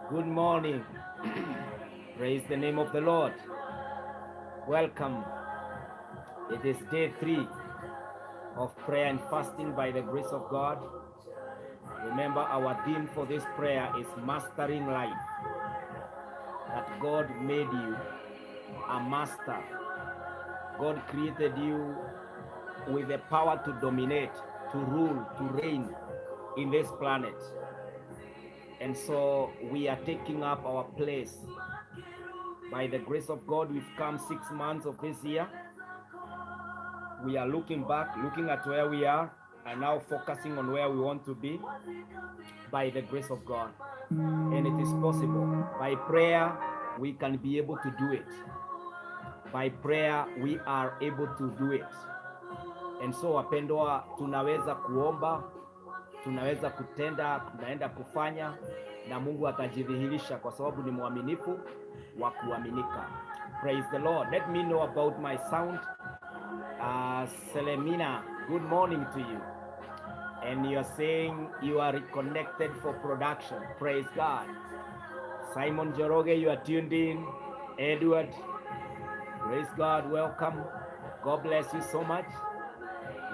Good morning. Praise the name of the Lord. Welcome. It is day 3 of prayer and fasting by the grace of God. Remember, our theme for this prayer is mastering life. That God made you a master. God created you with the power to dominate, to rule, to reign in this planet. And so we are taking up our place. By the grace of God, we've come 6 months of this year. We are looking back, looking at where we are, and now focusing on where we want to be by the grace of God. And it is possible. By prayer, we can be able to do it. By prayer, we are able to do it. And so wapendwa, tunaweza kuomba, tunaweza kutenda, tunaenda kufanya, na Mungu atajidhihirisha kwa sababu ni mwaminifu wa kuaminika. Praise the Lord. Let me know about my sound. Selemina, good morning to you. And you're saying you are reconnected for production. Praise God. Simon Joroge, you are tuned in. Edward, praise God. Welcome. God bless you so much.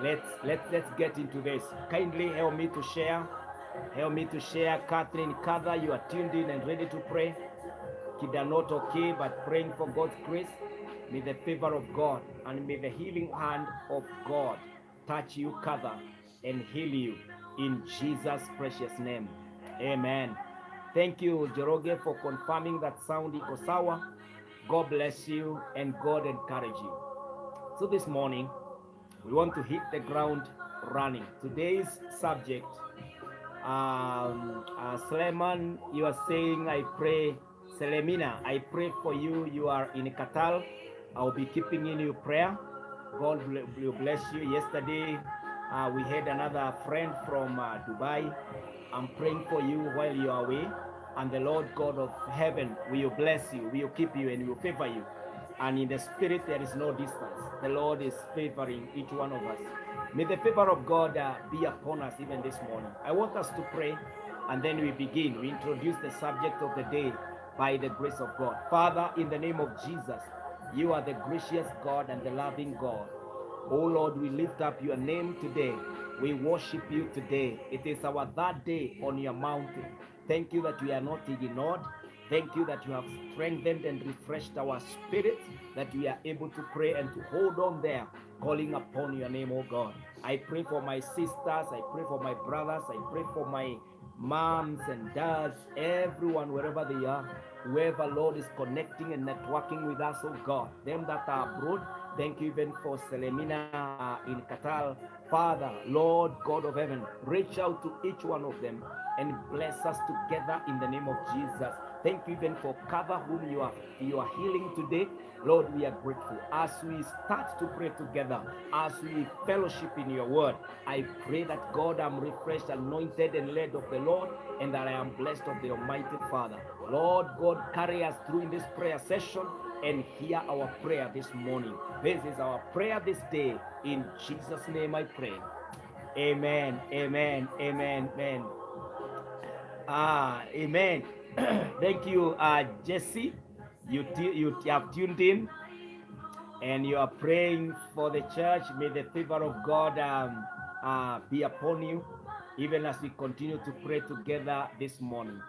Let's get into this. Kindly help me to share. Help me to share. Catherine Katha, you are tuned in and ready to pray. Kids are not okay, but praying for God's grace. May the favor of God and may the healing hand of God touch you, cover, and heal you in Jesus' precious name. Amen. Thank you, Joroge, for confirming that sound iko sawa. God bless you and God encourage you. So this morning, we want to hit the ground running. Today's subject, Suleiman, you are saying, I pray. Selemina, I pray for you. You are in Qatar. I'll be keeping in your prayer. God will bless you. Yesterday, we had another friend from Dubai. I'm praying for you while you are away. And the Lord God of heaven will bless you, will keep you, and will favor you. And in the spirit, there is no distance. The Lord is favoring each one of us. May the favor of God be upon us even this morning. I want us to pray, and then we begin. We introduce the subject of the day by the grace of God. Father, in the name of Jesus, you are the gracious God and the loving God. Oh Lord, we lift up your name today. We worship you today. It is our third day on your mountain. Thank you that we are not ignored. Thank you that you have strengthened and refreshed our spirit, that we are able to pray and to hold on there, calling upon your name, oh God. I pray for my sisters, I pray for my brothers, I pray for my moms and dads, everyone, wherever they are, whoever, Lord, is connecting and networking with us, oh God. Them that are abroad, thank you even for Selemina in Qatar. Father, Lord, God of heaven, reach out to each one of them and bless us together in the name of Jesus. Thank you even for Cover, whom you are healing today. Lord, we are grateful. As we start to pray together, as we fellowship in your word, I pray that God, I'm refreshed, anointed, and led of the Lord, and that I am blessed of the Almighty Father. Lord God, carry us through in this prayer session and hear our prayer this morning. This is our prayer this day. In Jesus' name I pray. Amen, amen, amen, amen. Amen. Thank you, Jesse. You have tuned in and you are praying for the church. May the favor of God be upon you, even as we continue to pray together this morning.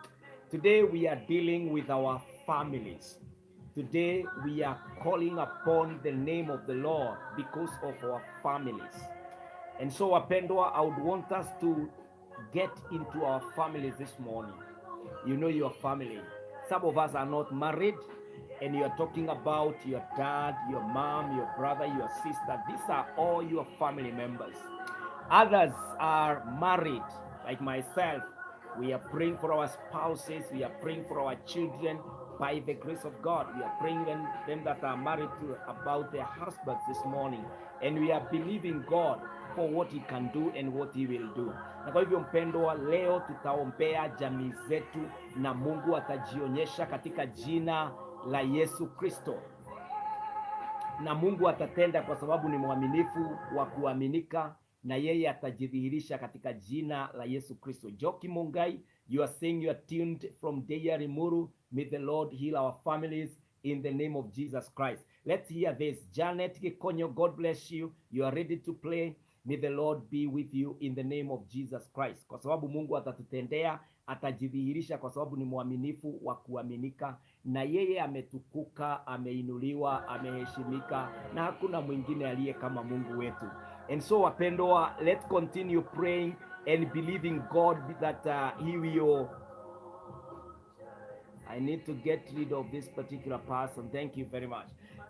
Today we are dealing with our families. Today we are calling upon the name of the Lord because of our families. And so, wapendwa, I would want us to get into our families this morning. You know your family. Some of us are not married, and you are talking about your dad, your mom, your brother, your sister. These are all your family members. Others are married, like myself. We are praying for our spouses. We are praying for our children by the grace of God. We are praying them that are married to about their husbands this morning. And we are believing God for what he can do and what he will do. Na kwa hivyo mpendwa, leo tutaombea jamii zetu na Mungu atajionyesha katika jina la Yesu Kristo. Na Mungu atatenda kwa sababu ni mwaminifu wa kuaminika, na yeye atajidhihirisha katika jina la Yesu Kristo. Joki Mungai, You are saying you are tuned from Deya Rimuru. May the Lord heal our families in the name of Jesus Christ. Let's hear this. Janet Kikonyo, God bless you. You are ready to play. May the Lord be with you in the name of Jesus Christ. Kwa sababu Mungu atatutendea, atajidhihirisha kwa sababu ni mwaminifu wa kuaminika, na yeye ametukuka, ameinuliwa, ameheshimika, na hakuna mwingine aliye kama Mungu wetu. And so wapendwa, let's continue praying and believing God that he will. I need to get rid of this particular person. Thank you very much.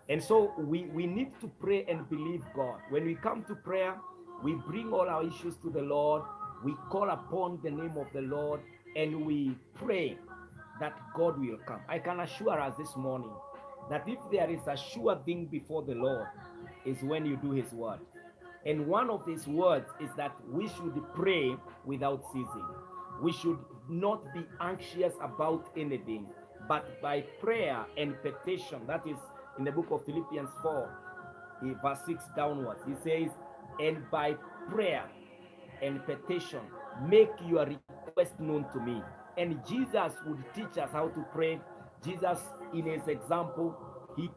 And so we need to pray and believe God. When we come to prayer, we bring all our issues to the Lord. We call upon the name of the Lord and we pray that God will come. I can assure us this morning that if there is a sure thing before the Lord, is when you do his word. And one of these words is that we should pray without ceasing. We should not be anxious about anything, but by prayer and petition, that is in the book of Philippians 4, verse 6 downwards, he says, and by prayer and petition, make your request known to me. And Jesus would teach us how to pray. Jesus, in his example, he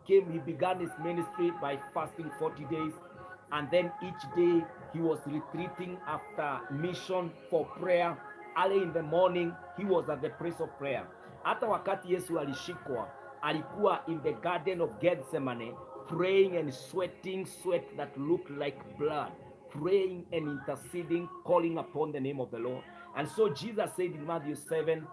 began his ministry by fasting 40 days. And then each day he was retreating after mission for prayer. Early in the morning, he was at the place of prayer. Hata wakati Yesu alishikwa, alikuwa in the garden of Gethsemane, praying and sweating sweat that looked like blood, praying and interceding, calling upon the name of the Lord. And so Jesus said in Matthew 7,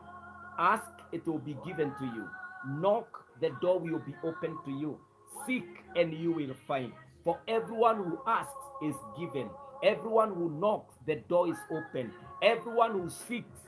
ask, it will be given to you. Knock, the door will be opened to you. Seek, and you will find. For everyone who asks is given. Everyone who knocks, the door is open. Everyone who seeks,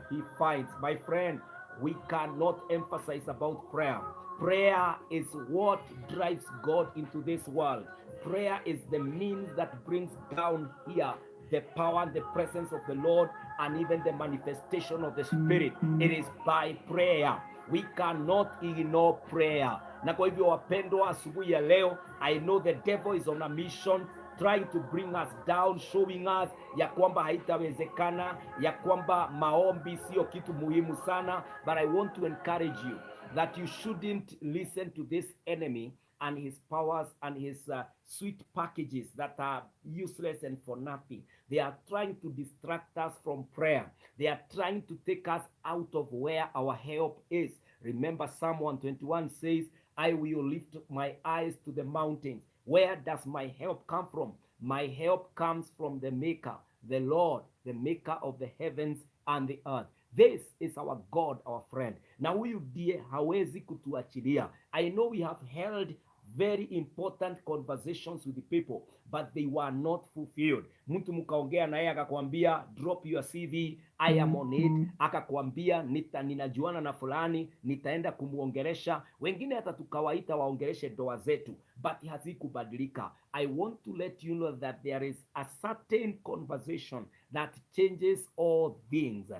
he finds. My friend, we cannot emphasize about prayer. Prayer is what drives God into this world. Prayer is the means that brings down here the power and the presence of the Lord and even the manifestation of the Spirit. It is by prayer. We cannot ignore prayer. Na kwa hivyo wapendwa, asubuhi ya leo, I know the devil is on a mission trying to bring us down, showing us ya kwamba haitawezekana, ya kwamba maombi sio kitu muhimu sana. But I want to encourage you that you shouldn't listen to this enemy and his powers and his sweet packages that are useless and for nothing. They are trying to distract us from prayer. They are trying to take us out of where our help is. Remember, Psalm 121 says, I will lift my eyes to the mountains. Where does my help come from? My help comes from the Maker, the Lord, the Maker of the heavens and the earth. This is our God, our friend. Na huyu ndiye hawezi kutuachilia. I know we have held very important conversations with the people, but they were not fulfilled. Mtu mkaongea naye akakwambia drop your CV, I am on it. Akakwambia ninajuana na fulani, nitaenda kumuongelesha. Wengine hata tukawaita waongeleshe doa zetu, but hazikubadilika. I want to let you know that there is a certain conversation that changes all things.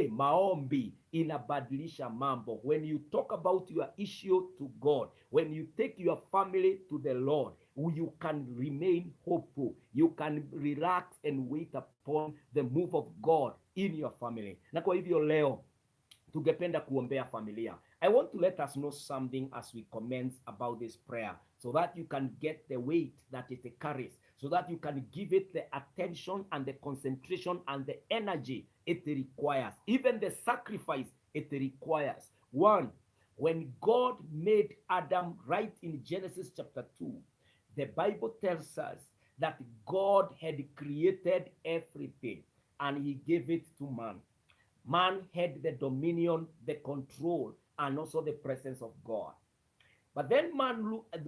Maombi inabadilisha mambo. When you talk about your issue to God, when you take your family to the Lord, you can remain hopeful. You can relax and wait upon the move of God in your family. Na kwa hivyo leo tungependa kuombea familia. I want to let us know something as we commence about this prayer, so that you can get the weight that it carries, so that you can give it the attention and the concentration and the energy it requires, even the sacrifice it requires. One, when God made Adam, right in Genesis chapter 2, the Bible tells us that God had created everything and he gave it to man. Man had the dominion, the control, and also the presence of God. But then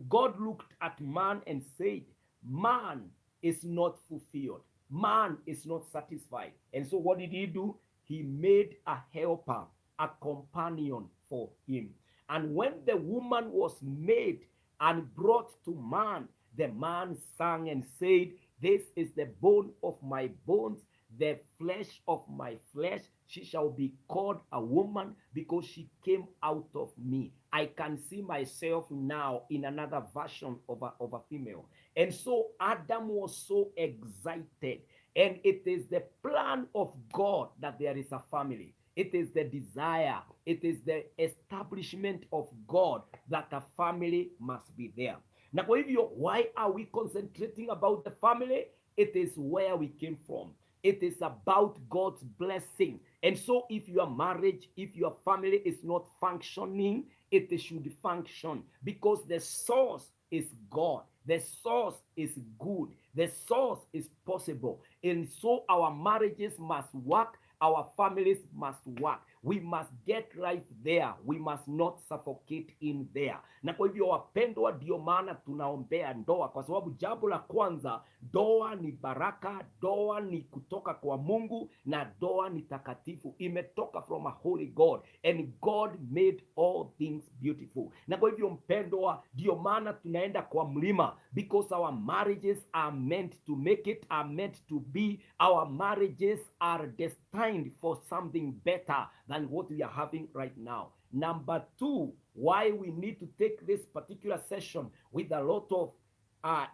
God looked at man and said, man is not fulfilled. Man is not satisfied. And so what did he do? He made a helper, a companion for him. And when the woman was made and brought to man, the man sang and said, this is the bone of my bones, the flesh of my flesh. She shall be called a woman because she came out of me. I can see myself now in another version of a female. And so Adam was so excited. And it is the plan of God that there is a family. It is the desire. It is the establishment of God that a family must be there. Na kwa hivyo, why are we concentrating about the family? It is where we came from. It is about God's blessing. And so if your marriage, if your family is not functioning, it should function, because the source is God. The source is good. The source is possible. And so our marriages must work. Our families must work. We must get life there. We must not suffocate in there. Na kwa hivyo wapendwa, ndio maana tunaombea ndoa, kwa sababu jambo la kwanza, ndoa ni baraka, ndoa ni kutoka kwa Mungu, na ndoa ni takatifu. Imetoka from a holy God, and God made all things beautiful. Na kwa hivyo mpendwa, ndio maana tunaenda kwa mlima, because our marriages are meant to make it, are meant to be. Our marriages are destined for something better than what we are having right now. Number two, why we need to take this particular session with a lot of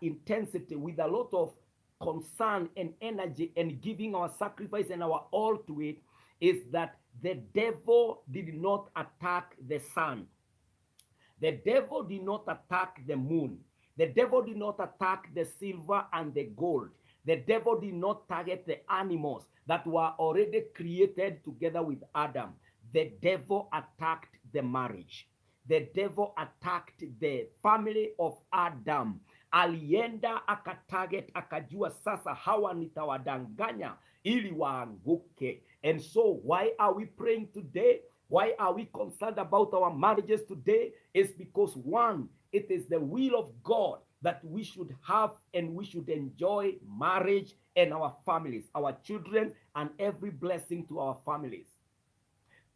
intensity, with a lot of concern and energy, and giving our sacrifice and our all to it, is that the devil did not attack the sun. The devil did not attack the moon. The devil did not attack the silver and the gold. The devil did not target the animals that were already created together with Adam. The devil attacked the marriage. The devil attacked the family of Adam. Alienda akatarget, akajua sasa hawa nitawadanganya ili waanguke. And so why are we praying today? Why are we concerned about our marriages today? It's because, one, it is the will of God that we should have and we should enjoy marriage and our families, our children, and every blessing to our families.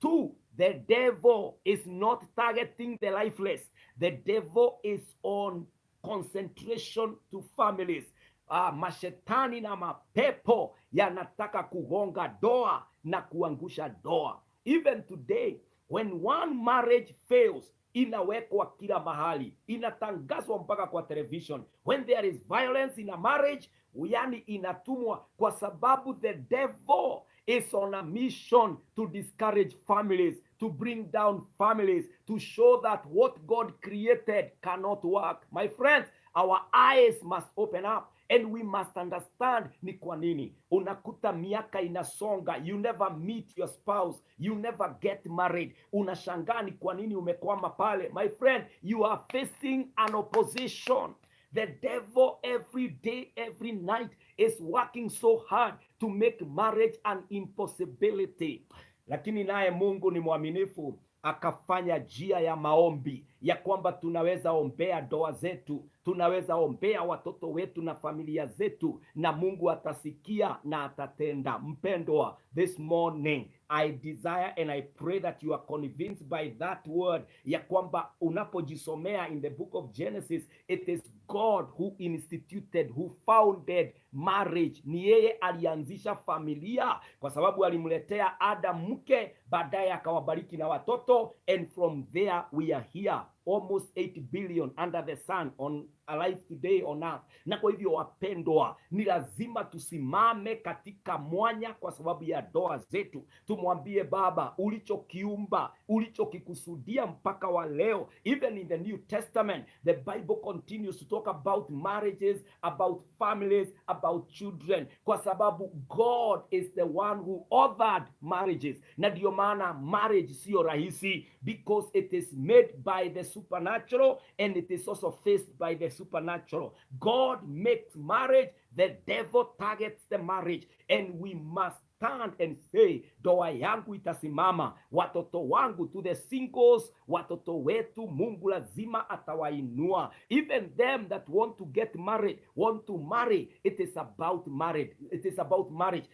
Two, the devil is not targeting the lifeless. The devil is on concentration to families. Mashetani na mapepo yanataka kugonga doa na kuangusha doa. Even today, when one marriage fails, inawekwa kila mahali, inatangazwa mpaka kwa television. When there is violence in a marriage, yani inatumwa, kwa sababu the devil is on a mission to discourage families, to bring down families, to show that what God created cannot work. My friends, our eyes must open up, and we must understand ni kwa nini unakuta miaka inasonga, you never meet your spouse, you never get married. Unashangaa ni kwa nini umekwama pale. My friend, you are facing an opposition. The devil every day, every night is working so hard to make marriage an impossibility. Lakini naye Mungu ni mwaminifu, akafanya njia ya maombi, ya kwamba tunaweza ombea ndoa zetu, tunaweza ombea watoto wetu na familia zetu, na Mungu atasikia na atatenda. Mpendwa, this morning I desire and I pray that you are convinced by that word, ya kwamba unapojisomea in the book of Genesis, it is God who instituted, who founded marriage. Ni yeye alianzisha familia, kwa sababu alimletea Adam mke, baadaye akawabariki na watoto, and from there we are here, almost 8 billion under the sun on alive today on earth. Na kwa hivyo wapendwa, ni lazima tusimame katika mwanya kwa sababu ya ndoa zetu. Tumwambie Baba, ulichokiumba, ulichokikusudia mpaka wa leo. Even in the New Testament, the Bible continues to talk about marriages, about families, about children, kwa sababu God is the one who authored marriages. Na ndio maana marriage sio rahisi, because it is made by the supernatural, and it is also faced by the supernatural. God makes marriage, the devil targets the marriage, and we must stand and say, ndoa yangu itasimama, watoto wangu, to the singles, watoto wetu Mungu lazima atawainua. Even them that want to get married, want to marry, it is about marriage. It is about marriage.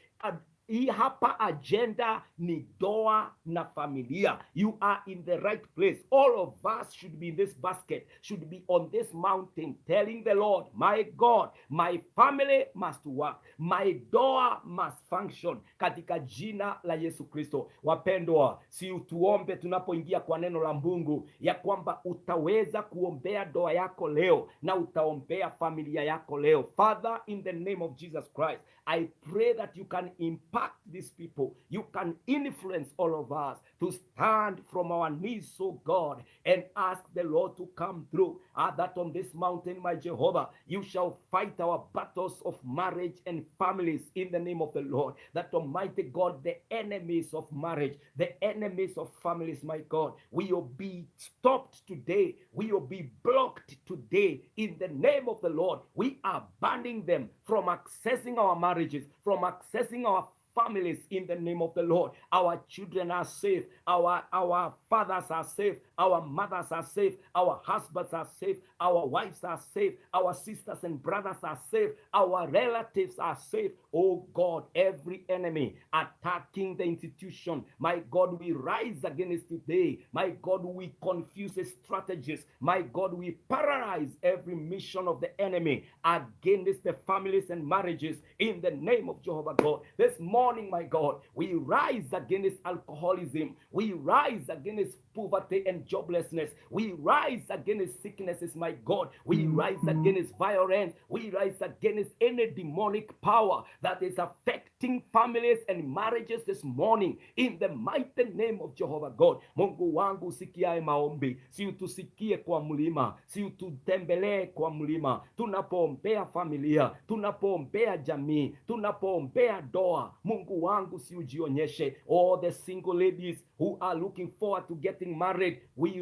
Hii hapa agenda ni ndoa na familia. You are in the right place. All of us should be in this basket, should be on this mountain, telling the Lord, my God, my family must work, my ndoa must function, katika jina la Yesu Kristo. Wapendwa, si utuombe tunapoingia kwa neno la Mungu, ya kwamba utaweza kuombea ndoa yako leo na utaombea familia yako leo. Father, in the name of Jesus Christ, I pray that you can impact impact these people. You can influence all of us to stand from our knees, oh God, and ask the Lord to come through. That on this mountain, my Jehovah, you shall fight our battles of marriage and families in the name of the Lord. That Almighty God, the enemies of marriage, the enemies of families, my God, will be stopped today. We will be blocked today in the name of the Lord. We are banning them from accessing our marriages, from accessing our families in the name of the Lord. Our children are safe. Our fathers are safe. Our mothers are safe. Our husbands are safe. Our wives are safe. Our sisters and brothers are safe. Our relatives are safe. Oh God, every enemy attacking the institution, my God, we rise against today. My God, we confuse the strategies. My God, we paralyze every mission of the enemy against the families and marriages in the name of Jehovah God. This morning, my God, we rise against alcoholism. We rise against poverty and joblessness. We rise against sicknesses, my God. We rise against violence. We rise against any demonic power that is affecting families and marriages this morning in the mighty name of Jehovah God. Mungu wangu, sikiae maombi, si utusikie kwa mlima, si ututembelee kwa mlima. Tunapoombea familia, tunapoombea jamii, tunapoombea doa, Mungu wangu, si ujionyeshe. All the single ladies who are looking forward to getting married, we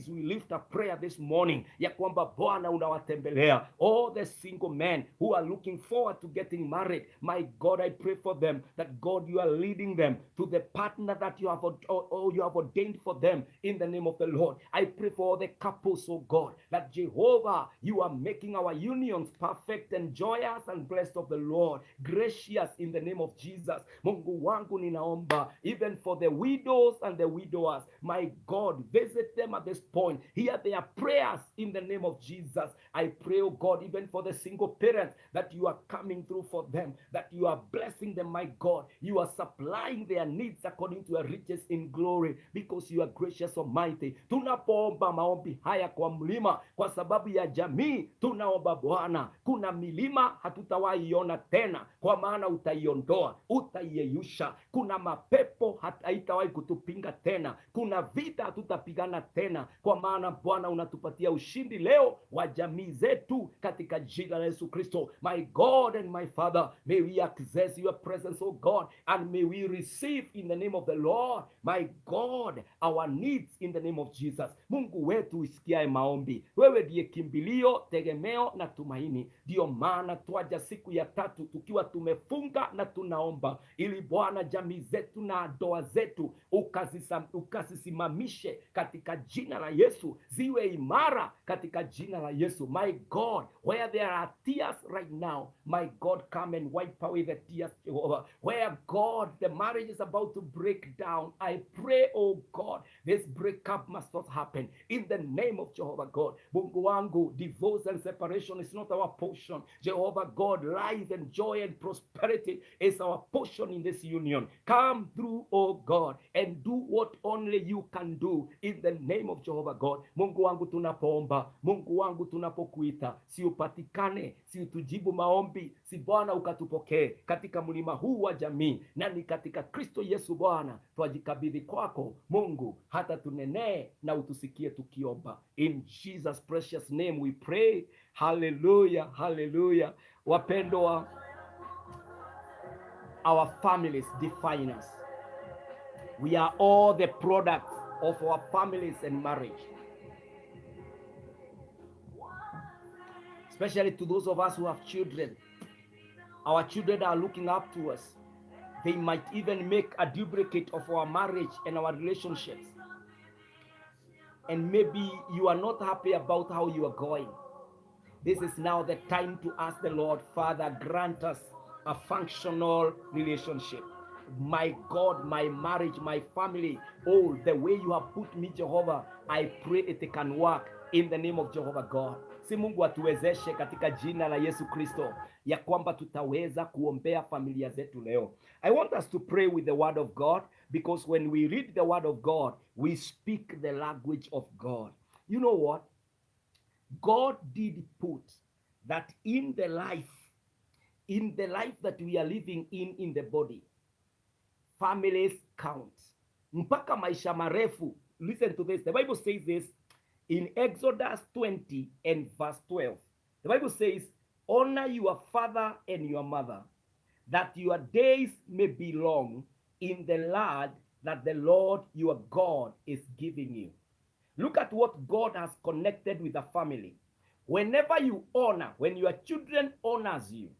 lift a prayer this morning ya kwamba Bwana unawatembelea. All the single men who are looking forward to getting married, my God, I pray for them that God, you are leading them to the partner that you have ordained for them in the name of the Lord. I pray for all the couples, oh God, that Jehovah, you are making our unions perfect and joyous and blessed of the Lord, gracious in the name of Jesus. Mungu wangu, ninaomba even for the widows and the widowers, my God, visit them at this point. Hear their prayers in the name of Jesus. I pray, oh God, even for the single parents, that you are coming through for them, that you are blessing them, my God. You are supplying their needs according to your riches in glory, because you are gracious, Almighty. Tunapoomba maombi haya kwa mlima, kwa sababu ya jamii, tunaomba Bwana, kuna milima hatutawahi iona tena, kwa maana utaiondoa, utaiyeyusha. Kuna mapepo haitawahi kutupinga tena, kuna vita hatutapigana tena, kwa maana Bwana unatupatia ushindi leo wa jamii zetu katika jina la Yesu Kristo. My God and my Father, may we access your presence, oh God, and may we receive in the name of the Lord, my God, our needs in the name of Jesus. Mungu wetu usikiae maombi, wewe ndiye kimbilio, tegemeo na tumaini. Ndio maana twaja siku ya tatu tukiwa tumefunga na tunaomba, ili Bwana jamii zetu na ndoa zetu ukazisimamishe katika jina la Yesu, ziwe imara katika jina la Yesu. My God, where there are tears right now, my God, come and wipe away the tears, Jehovah. Where, God, the marriage is about to break down, I pray, oh God, this breakup must not happen in the name of Jehovah God. Mungu wangu, divorce and separation is not our portion. Jehovah God, life and joy and prosperity is our portion in this union. Come through, oh God, and do what only you can do in the name of Jehovah God. Mungu wangu, tunapoomba, Mungu wangu, tunapokuita, si upatikane, si utujibu maombi, si Bwana ukatupokee katika mlima huu wa jamii, na ni katika Kristo Yesu Bwana twajikabidhi kwako Mungu, hata tunenee na utusikie tukiomba. In Jesus precious name we pray. Hallelujah, hallelujah. Wapendwa, our families define us. We are all the products of our families and marriage. Especially to those of us who have children. Our children are looking up to us. They might even make a duplicate of our marriage and our relationships. And maybe you are not happy about how you are going. This is now the time to ask the Lord, Father, grant us a functional relationship. My God, my marriage, my family, oh, the way you have put me, Jehovah, I pray it can work in the name of Jehovah God. Si Mungu atuwezeshe katika jina la Yesu Kristo, ya kwamba tutaweza kuombea familia zetu leo. I want us to pray with the word of God, because when we read the word of God, we speak the language of God. You know what? God did put that in the life that we are living in the body, families count. Mpaka maisha marefu. Listen to this. The Bible says this in Exodus 20 and verse 12. The Bible says, honor your father and your mother, that your days may be long in the land that the Lord your God is giving you. Look at what God has connected with the family. Whenever you honor, when your children honors you,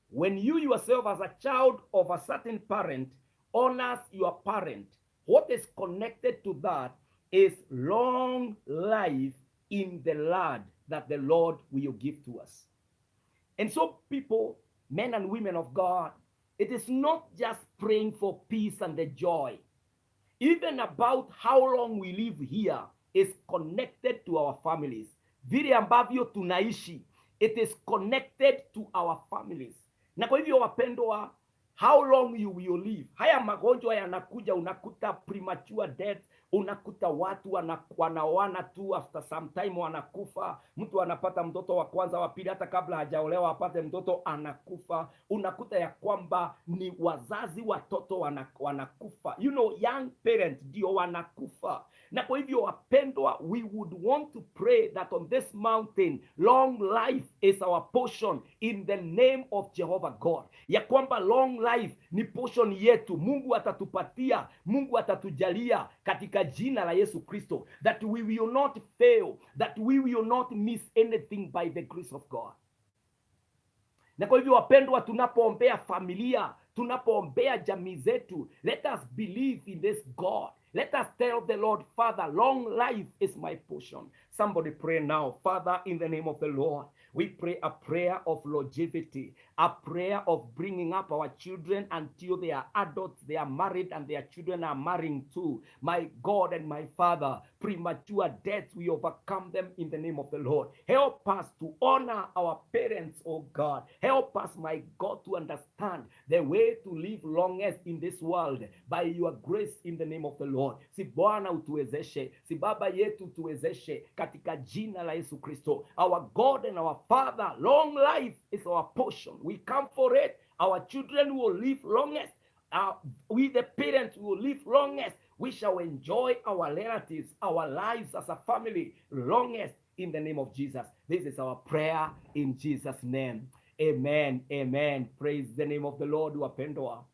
when you yourself as a child of a certain parent honors your parent, what is connected to that is long life in the land that the Lord will give to us. And so people, men and women of God, it is not just praying for peace and the joy. Even about how long we live here is connected to our families. Vile ambavyo tunaishi, it is connected to our families. Na kwa hivyo wapendwa, how long you will live. Haya magonjwa yanakuja, unakuta premature death, unakuta watu wanaoana tu after some time wanakufa. Mtu anapata mtoto wa kwanza wa pili, hata kabla hajaolewa apate mtoto anakufa. Unakuta ya kwamba ni wazazi watoto wanakufa. You know, young parents ndio wanakufa. Na kwa hivyo wapendwa, we would want to pray that on this mountain, long life is our portion in the name of Jehovah God. Ya kwamba long life ni portion yetu. Mungu atatupatia, Mungu atatujalia katika jina la Yesu Kristo. That we will not fail, that we will not miss anything by the grace of God. Na kwa hivyo wapendwa, tunapoombea familia, tunapoombea jamii zetu, let us believe in this God. Let us tell the Lord, Father, long life is my portion. Somebody pray now. Father, in the name of the Lord, we pray a prayer of longevity, a prayer of bringing up our children until they are adults, they are married, and their children are marrying too. My God and my Father, premature deaths, we overcome them in the name of the Lord. Help us to honor our parents, oh God. Help us, my God, to understand the way to live longest in this world by your grace in the name of the Lord. Si Bwana utuwezeshe, si Baba yetu utuwezeshe katika jina la Yesu Kristo. Our God and our Father, long life is our portion. We come for it. Our children will live longest. We the parents will live longest. We shall enjoy our relatives, our lives as a family longest in the name of Jesus. This is our prayer in Jesus' name. Amen. Amen. Praise the name of the Lord, wapendwa.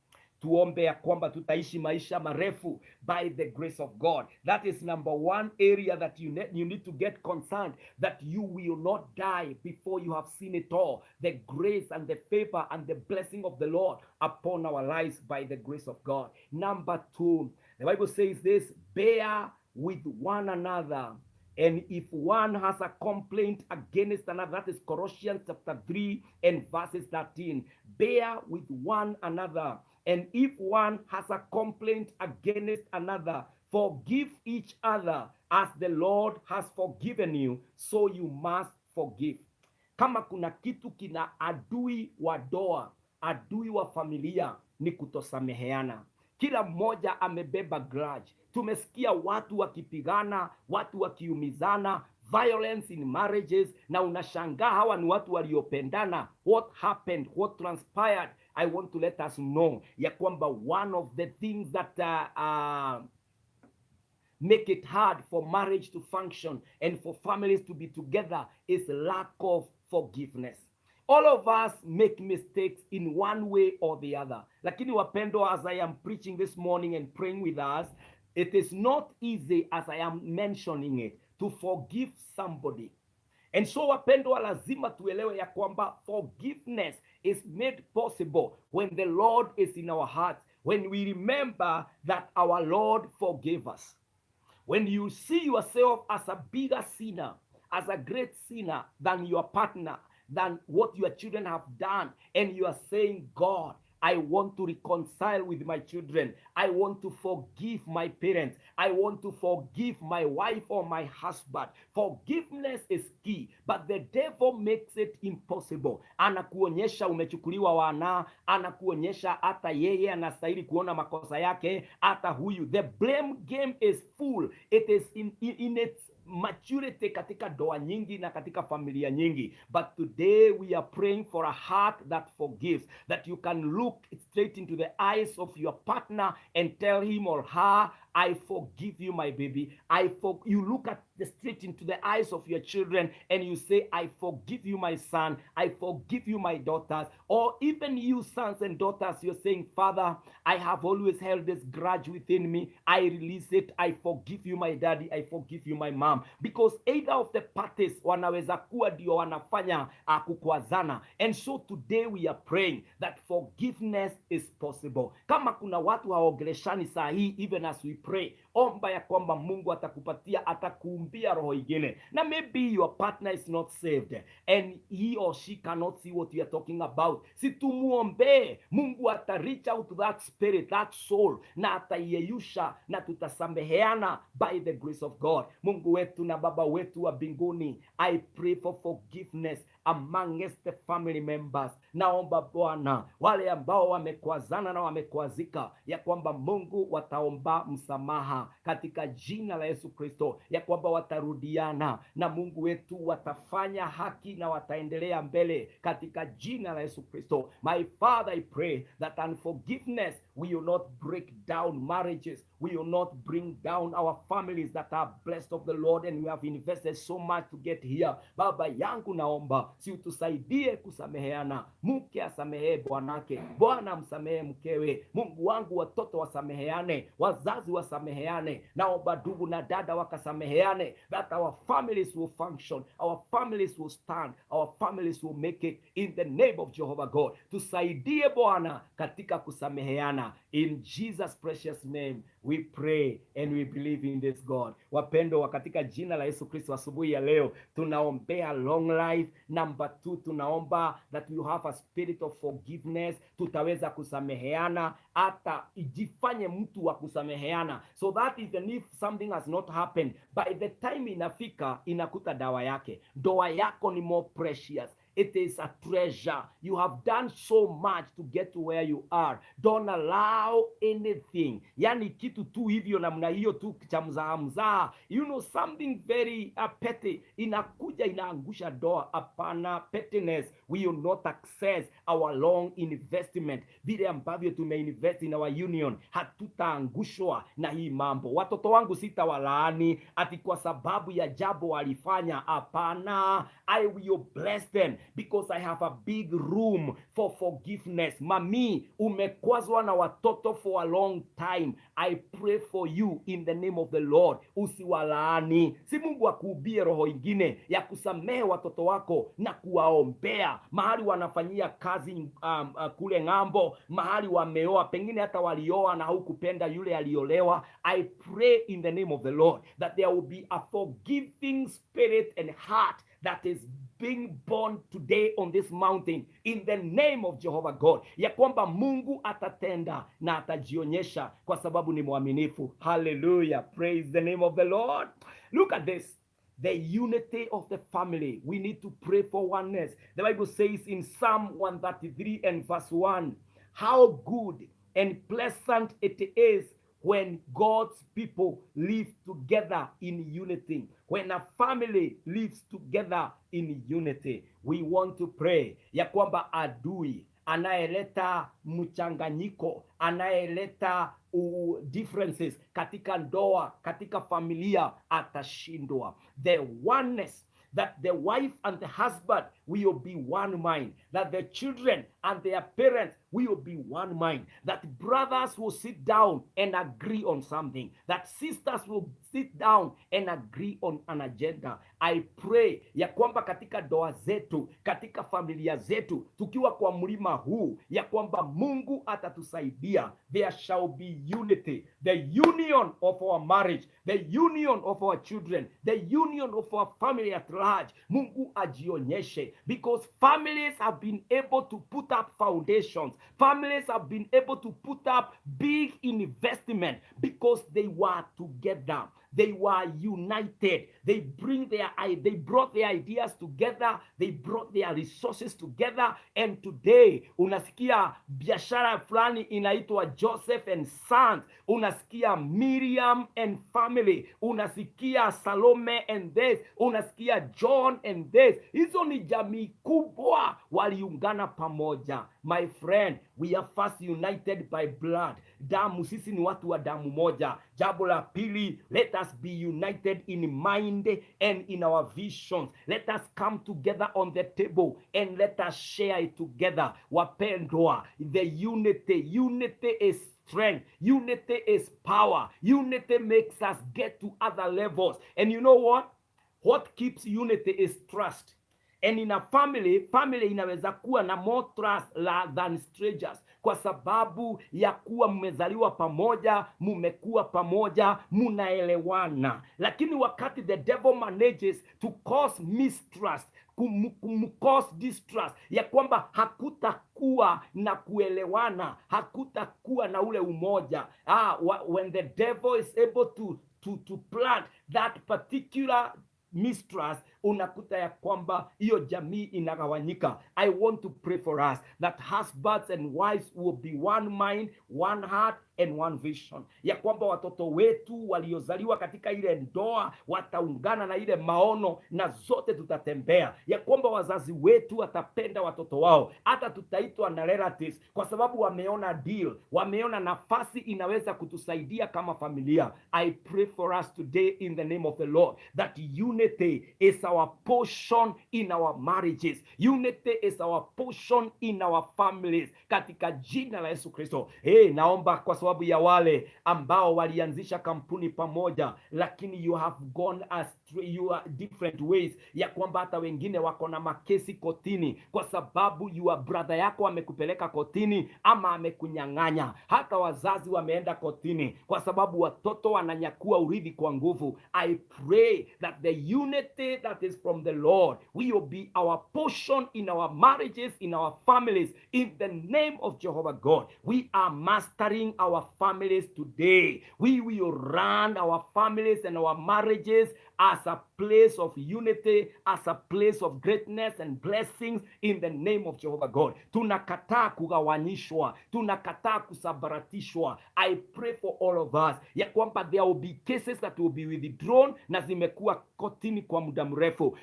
Tuombe ya kwamba tutaishi maisha marefu by the grace of God. That is number one area that you need to get concerned, that you will not die before you have seen it all. The grace and the favor and the blessing of the Lord upon our lives by the grace of God. Number two, the Bible says this, bear with one another. And if one has a complaint against another, that is Colossians chapter 3 and verses 13. Bear with one another. And if one has a complaint against another, forgive each other as the Lord has forgiven you, so you must forgive. Kama kuna kitu kina adui wa doa, adui wa familia, ni kutosameheana. Kila mmoja amebeba grudge. Tumesikia watu wakipigana, watu wakiumizana, violence in marriages, na unashangaa hawa ni watu waliopendana. What happened? What transpired? I want to let us know ya kwamba one of the things that make it hard for marriage to function and for families to be together is lack of forgiveness. All of us make mistakes in one way or the other. Lakini wapendwa, as I am preaching this morning and praying with us, it is not easy, as I am mentioning it, to forgive somebody. And so wapendwa, lazima tuelewe ya kwamba forgiveness is made possible when the Lord is in our hearts, when we remember that our Lord forgave us. When you see yourself as a bigger sinner, as a great sinner than your partner, than what your children have done, and you are saying, God, I want to reconcile with my children. I want to forgive my parents. I want to forgive my wife or my husband. Forgiveness is key, but the devil makes it impossible. Anakuonyesha umechukuliwa wana, anakuonyesha hata yeye anastahili kuona makosa yake, hata huyu. The blame game is full. It is in its maturity katika doa nyingi na katika familia nyingi. But today we are praying for a heart that forgives, that you can look straight into the eyes of your partner and tell him or her, I forgive you, my baby. You look at the straight into the eyes of your children and you say, I forgive you, my son. I forgive you, my daughters. Or even you sons and daughters, you're saying, Father, I have always held this grudge within me. I release it. I forgive you, my daddy. I forgive you, my mom. Because either of the parties wanaweza kuwa ndio wanafanya kukwazana. And so today we are praying that forgiveness is possible. Kama kuna watu hawaongeleshani saa hii, even as we pray, omba ya kwamba Mungu atakupatia, atakuumbia roho ingine. Na maybe your partner is not saved and he or she cannot see what you are talking about. Si tumuombe, Mungu ata reach out to that spirit, that soul, na ataiyeyusha na tutasameheana by the grace of God. Mungu wetu na Baba wetu wa mbinguni, I pray for forgiveness amongst the family members. Naomba Bwana, wale ambao wamekwazana na wamekwazika, ya kwamba Mungu wataomba msamaha katika jina la Yesu Kristo, ya kwamba watarudiana na Mungu wetu, watafanya haki na wataendelea mbele katika jina la Yesu Kristo. My Father, I pray that unforgiveness will not break down marriages, will not bring down our families that are blessed of the Lord and we have invested so much to get here. Baba yangu, naomba si utusaidie kusameheana. Mke asamehe bwanake, bwana msamehe mkewe. Mungu wangu, watoto wasameheane, wazazi wasameheane, naomba ndugu na dada wakasameheane, that our families will function, our families will stand, our families will make it in the name of Jehovah God. Tusaidie Bwana katika kusameheana. In Jesus precious name we pray and we believe in this God. Wapendo, katika jina la Yesu Kristo, asubuhi ya leo tunaombea long life. Number 2, tunaomba that you have a spirit of forgiveness. Tutaweza kusameheana, hata ijifanye mtu wa kusameheana, so that even if something has not happened, by the time inafika inakuta dawa yake. Ndoa yako ni more precious. It is a treasure. You have done so much to get to where you are. Don't allow anything, yani kitu tu hivyo namna hiyo tu cha mzaa, you know, something very petty inakuja inaangusha ndoa. Hapana, pettiness will not access our long investment. Vile ambavyo tumeinvest in our union, hatutaangushwa na hii mambo. Watoto wangu sitawalaani ati kwa sababu ya jambo walifanya. Hapana, I will bless them because I have a big room for forgiveness. Mami, umekwazwa na watoto for a long time. I pray for you in the name of the Lord. Usiwalaani. Si Mungu akuubie roho ingine ya kusamehe watoto wako na kuwaombea mahali wanafanyia kazi kule ng'ambo, mahali wameoa, pengine hata walioa na hukupenda yule aliolewa. I pray in the name of the Lord that there will be a forgiving spirit and heart that is being born today on this mountain in the name of Jehovah God, ya kwamba Mungu atatenda na atajionyesha kwa sababu ni mwaminifu. Hallelujah, praise the name of the Lord. Look at this, the unity of the family. We need to pray for oneness. The Bible says in Psalm 133 and verse 1, how good and pleasant it is when God's people live together in unity. When a family lives together in unity, we want to pray ya kwamba adui anayeleta mchanganyiko, anayeleta differences katika ndoa, katika familia, atashindwa. The oneness, that the wife and the husband will be one mind, that the children and their parents will be one mind, that brothers will sit down and agree on something, that sisters will sit down and agree on an agenda. I pray ya kwamba katika ndoa zetu, katika familia zetu, tukiwa kwa mlima huu, ya kwamba Mungu atatusaidia. There shall be unity, the union of our marriage, the union of our children, the union of our family at large. Mungu ajionyeshe, because families have been able to put up foundations. Families have been able to put up big investment because they were together. they were united. They brought their ideas together, they brought their resources together, and today unasikia biashara fulani inaitwa Joseph and Sons, unasikia Miriam and family, unasikia Salome and this, unasikia John and this. Hizo ni jamii kubwa waliungana pamoja. My friend, we are first united by blood. Damu, sisi ni watu wa damu moja. Jambo la pili, let us be united in mind and in our visions. Let us come together on the table and let us share it together. Wapendwa, the unity is strength. Unity is power. Unity makes us get to other levels. And you know what? What keeps unity is trust. And in a family inaweza kuwa na more trust than strangers, kwa sababu ya kuwa mmezaliwa pamoja, mumekuwa pamoja, munaelewana. Lakini wakati the devil manages to cause mistrust, cause distrust, ya kwamba hakutakuwa na kuelewana, hakutakuwa na ule umoja. When the devil is able to plant that particular mistrust, unakuta ya kwamba hiyo jamii inagawanyika. I want to pray for us that husbands and wives will be one mind, one heart and one vision. Ya kwamba watoto wetu waliozaliwa katika ile ndoa wataungana na ile maono na zote tutatembea. Ya kwamba wazazi wetu watapenda watoto wao, hata tutaitwa na relatives kwa sababu wameona deal, wameona nafasi inaweza kutusaidia kama familia. I pray for us today in the name of the Lord that unity is our portion in our marriages. Unity is our portion in our families. Katika jina la Yesu Kristo. Naomba kwa sababu ya wale ambao walianzisha kampuni pamoja, lakini you have gone astray, you are different ways, ya kwamba hata wengine wako na makesi kotini kwa sababu your brother yako amekupeleka kotini ama amekunyang'anya. Hata wazazi wameenda kotini kwa sababu watoto wananyakua urithi kwa nguvu. I pray that the unity that is from the Lord will be our portion in our marriages, in our families, in the name of Jehovah God. We are mastering our families today. We will run our families and our marriages as a place of unity, as a place of greatness and blessings in the name of Jehovah God. Tunakataa kugawanyishwa, tunakataa kusabaratishwa. I pray for all of us ya kwamba there will be cases that will be withdrawn na zimekuwa kotini kwa muda mrefu.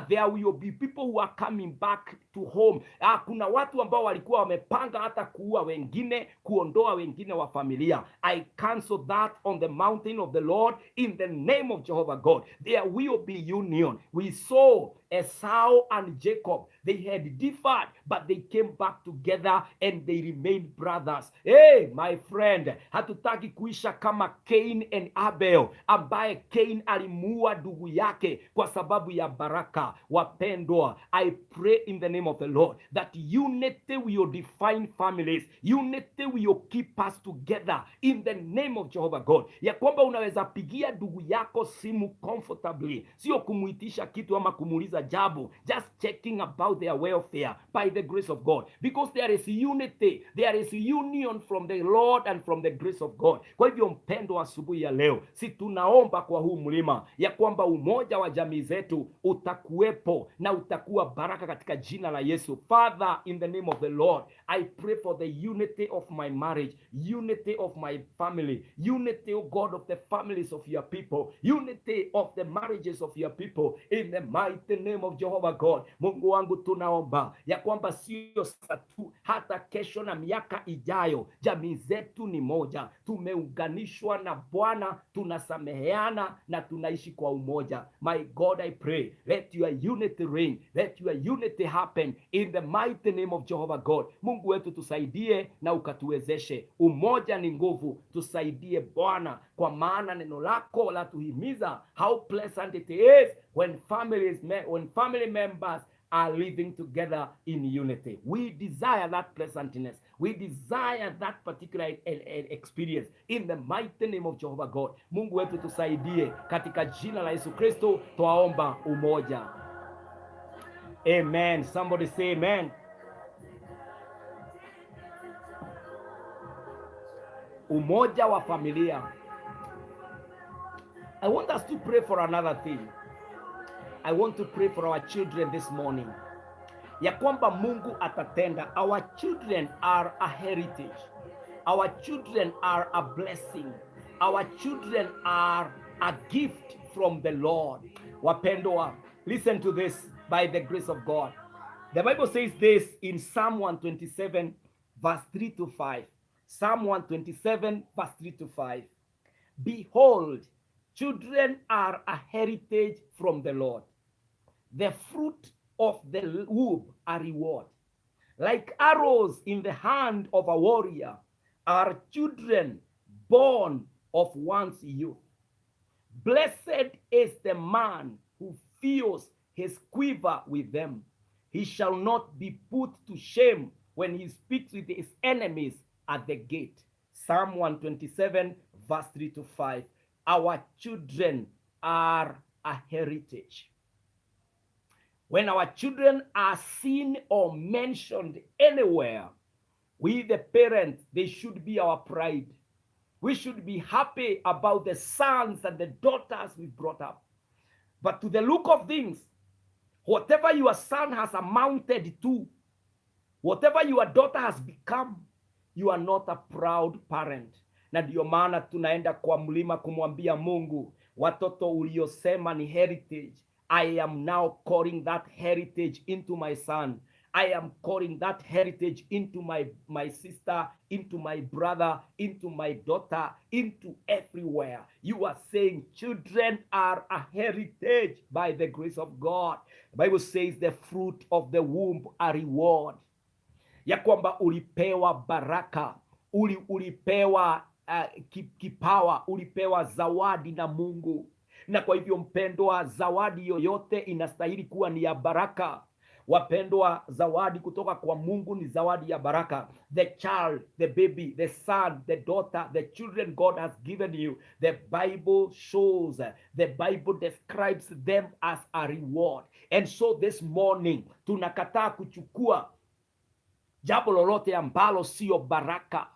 There will be people who are coming back to home. Kuna watu ambao walikuwa wamepanga hata kuua wengine, kuondoa wengine wa familia. I cancel that on the mountain of the Lord in the name of Jehovah God. There will be union. We saw Esau and Jacob, they had differed, but they came back together and they remained brothers. Hey, my friend, hatutaki kuisha kama Cain and Abel, ambaye Cain alimuua ndugu yake kwa sababu ya baraka. Wapendwa, I pray in the name of the Lord that unity will define families. Unity will keep us together in the name of Jehovah God. Ya kwamba unaweza pigia ndugu yako simu comfortably, sio kumuitisha kitu ama kumuuliza jabu, just checking about their welfare by the grace of God, because there is unity, there is union from the Lord and from the grace of God. Kwa hivyo mpendo, asubuhi ya leo si tunaomba kwa huu mlima ya kwamba umoja wa jamii zetu utakuwepo na utakuwa baraka katika jina la Yesu. Father, in the name of the Lord, I pray for the unity of my marriage, unity of my family, unity, O God, of the families of your people, unity of the marriages of your people, in the mighty name of Jehovah God. Mungu wangu, tunaomba ya kwamba sio sasa tu, hata kesho na miaka ijayo jamii zetu ni moja, tumeunganishwa na Bwana, tunasameheana na tunaishi kwa umoja. My God, I pray, let your unity reign, let your unity happen in the mighty name of Jehovah God. Mungu wetu, tusaidie na ukatuwezeshe. Umoja ni nguvu, tusaidie Bwana, kwa maana neno lako la tuhimiza how pleasant it is when family members are living together in unity. We desire that pleasantness. We desire that particular experience in the mighty name of Jehovah God. Mungu wetu, tusaidie katika jina la Yesu Kristo twaomba umoja. Amen. Somebody say amen. Umoja wa familia. I want us to pray for another thing. I want to pray for our children this morning, ya kwamba Mungu atatenda. Our children are a heritage. Our children are a blessing. Our children are a gift from the Lord. Wapendwa, listen to this by the grace of God. The Bible says this in Psalm 127 verse 3 to 5. Psalm 127 verse 3 to 5. Behold, children are a heritage from the Lord. The fruit of the womb a reward. Like arrows in the hand of a warrior are children born of one's youth. Blessed is the man who fills his quiver with them. He shall not be put to shame when he speaks with his enemies at the gate. Psalm 127 verse 3 to 5. Our children are a heritage. When our children are seen or mentioned anywhere, we the parents, they should be our pride. We should be happy about the sons and the daughters we brought up. But to the look of things, whatever your son has amounted to, whatever your daughter has become, you are not a proud parent. Na ndio maana tunaenda kwa mlima kumwambia Mungu, watoto uliosema ni heritage, I am now calling that heritage into my son. I am calling that heritage into my sister, into my brother, into my daughter, into everywhere. You are saying children are a heritage by the grace of God. The Bible says the fruit of the womb a reward. Ya kwamba ulipewa baraka, ulipewa kipawa, ulipewa zawadi na Mungu. Na kwa hivyo mpendwa, zawadi yoyote inastahili kuwa ni ya baraka. Wapendwa, zawadi kutoka kwa Mungu ni zawadi ya baraka. The child, the baby, the son, the daughter, the children God has given you, the Bible shows, the Bible describes them as a reward. And so this morning tunakataa kuchukua jambo lolote ambalo sio baraka.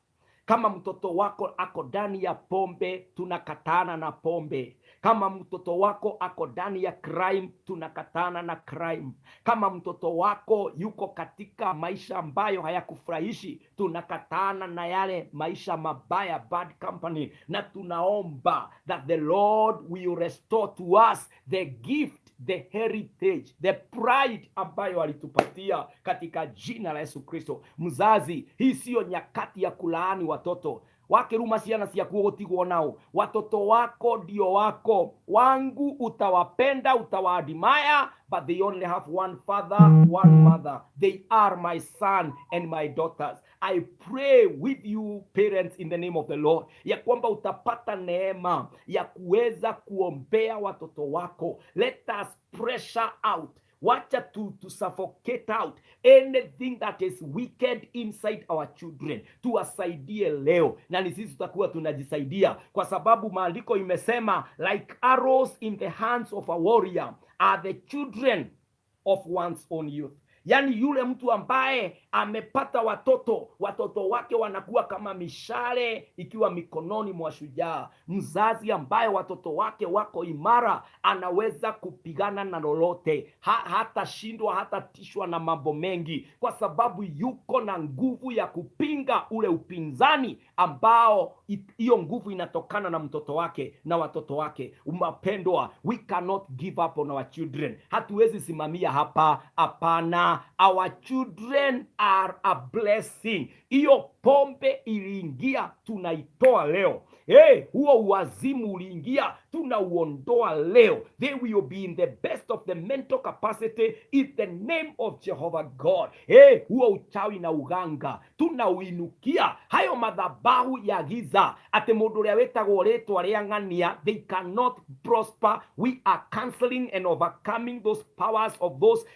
Kama mtoto wako ako ndani ya pombe, tunakatana na pombe. Kama mtoto wako ako ndani ya crime, tunakatana na crime. Kama mtoto wako yuko katika maisha ambayo hayakufurahishi, tunakatana na yale maisha mabaya, bad company. Na tunaomba that the Lord will restore to us the gift, the heritage, the pride ambayo alitupatia katika jina la Yesu Kristo. Mzazi, hii sio nyakati ya kulaani watoto. Wakiruma ciana ciaku gutigwo nao. Watoto wako ndio wako. Wangu utawapenda, utawaadimaya, but they only have one father, one mother. They are my son and my daughters. I pray with you parents in the name of the Lord, ya kwamba utapata neema ya kuweza kuombea watoto wako. Let us pressure out. Wacha to suffocate out anything that is wicked inside our children. Tuwasaidie leo, na ni sisi tutakuwa tunajisaidia, kwa sababu maandiko imesema like arrows in the hands of a warrior are the children of one's own youth. Yani yule mtu ambaye amepata watoto wake wanakuwa kama mishale ikiwa mikononi mwa shujaa. Mzazi ambaye watoto wake wako imara anaweza kupigana na lolote. Hata shindwa, hata tishwa na mambo mengi, kwa sababu yuko na nguvu ya kupinga ule upinzani ambao hiyo nguvu inatokana na mtoto wake na watoto wake. Umapendwa, we cannot give up on our children. Hatuwezi simamia hapa, hapana. Our children are a blessing. Hiyo pombe iliingia, tunaitoa leo. Huo uwazimu uliingia, tunauondoa leo. They will be in the best of the mental capacity in the name of Jehovah God. Huo uchawi na uganga tunauinukia. Hayo madhabahu ya giza, ate mundu uria wetagwo ritwa ria ng'ania, they cannot prosper. We are canceling and overcoming those powers of those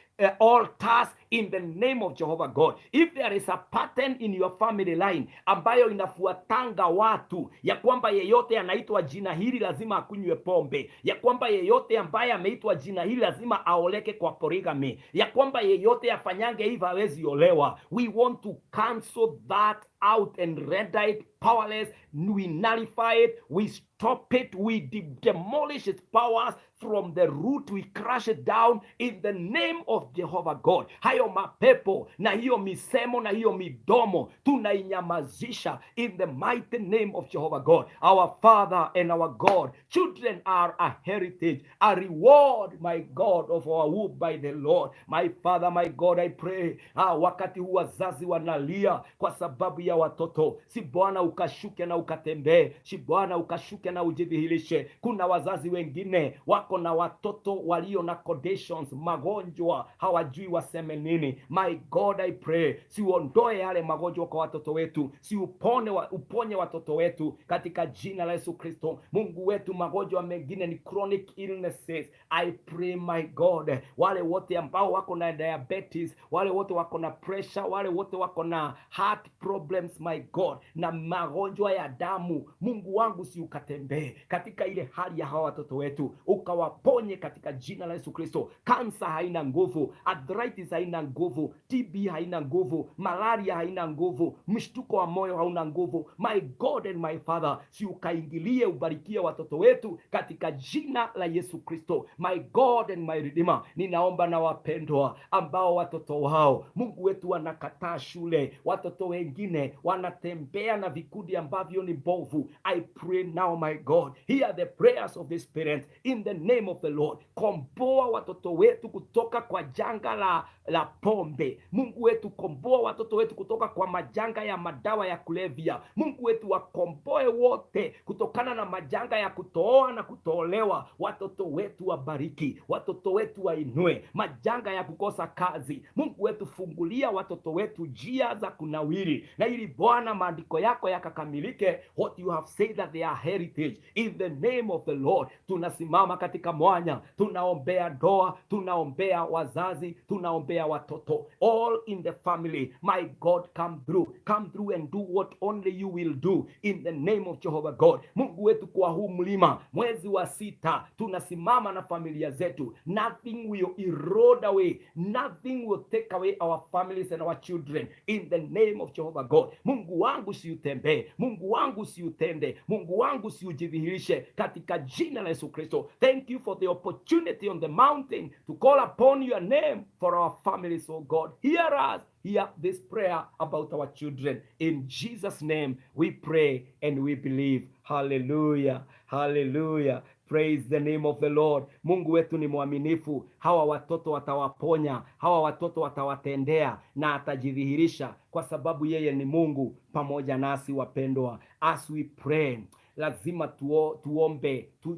altars in the name of Jehovah God. If there is a pattern in your family line ambayo inafuatanga watu, ya kwamba yeyote anaitwa jina hili lazima akunywe pombe, ya kwamba yeyote ambaye ameitwa jina hili lazima aoleke kwa polygamy, ya kwamba yeyote afanyange hivi hawezi olewa, we want to cancel that out and render it powerless. We nullify it, we stop it, we demolish its powers from the root, we crush it down in the name of Jehovah God. Hayo mapepo na hiyo misemo na hiyo midomo tunainyamazisha in the mighty name of Jehovah God, our Father and our God. Children are a heritage, a reward, my God, of our womb by the Lord. My Father, my God, I pray, wakati huu wazazi wanalia kwa sababu ya watoto, si Bwana ukashuke na ukatembee, si Bwana ukashuke na ujidhihirishe. Kuna wazazi wengine wako na watoto walio na conditions, magonjwa, hawajui waseme nini. My God, I pray, si uondoe yale magonjwa kwa watoto wetu, si uponye watoto wetu katika jina la Yesu Kristo. Mungu wetu, magonjwa mengine ni chronic illnesses. I pray, my God, wale wote ambao wako na diabetes, wale wote wako na pressure, wale wote wako na heart problems, my God, na magonjwa ya damu, Mungu wangu, si ukatembee katika ile hali ya hawa watoto wetu, ukawaponye katika jina la Yesu Kristo. Kansa haina nguvu, arthritis haina nguvu, TB haina nguvu, malaria haina nguvu, mshtuko wa moyo hauna nguvu. My God and my Father, si ukaingilie, ubarikie watoto wetu katika jina la Yesu Kristo. My God and my Redeemer, ninaomba na wapendwa ambao watoto wao, Mungu wetu, wanakataa shule, watoto wengine wanatembea na vikundi ambavyo ni mbovu. I pray now, my God, hear the prayers of this parent in the name of the Lord. Komboa watoto wetu kutoka kwa janga la pombe. Mungu wetu, komboa watoto wetu kutoka kwa majanga ya madawa ya kulevya. Mungu wetu, wakomboe wote kutokana na majanga ya kutooa na kutoolewa. Watoto wetu wabariki, watoto wetu wainue, majanga ya kukosa kazi. Mungu wetu, fungulia watoto wetu njia za kunawiri, na ili Bwana maandiko yako yakakamilike, what you have said that they are heritage, in the name of the Lord. Tunasimama katika mwanya, tunaombea ndoa, tunaombea wazazi, tunaombea watoto, all in the family. My God, come through and do what only you will do in the name of Jehovah God. Mungu wetu, kwa huu mlima mwezi wa 6 tunasimama na familia zetu. Nothing will erode away, nothing will take away our families and our children in the name of Jehovah God. Mungu wangu, si utembee, Mungu wangu, si utende, Mungu wangu, si ujidhihirishe katika jina la Yesu Kristo. Thank you for the opportunity on the mountain to call upon your name for our families, oh God. Hear us. Hear this prayer about our children. In Jesus' name we pray and we believe. Hallelujah. Hallelujah. Praise the name of the Lord. Mungu wetu ni mwaminifu. Hawa watoto watawaponya, hawa watoto watawatendea, na atajidhihirisha kwa sababu yeye ni Mungu pamoja nasi, wapendwa. As we pray, lazima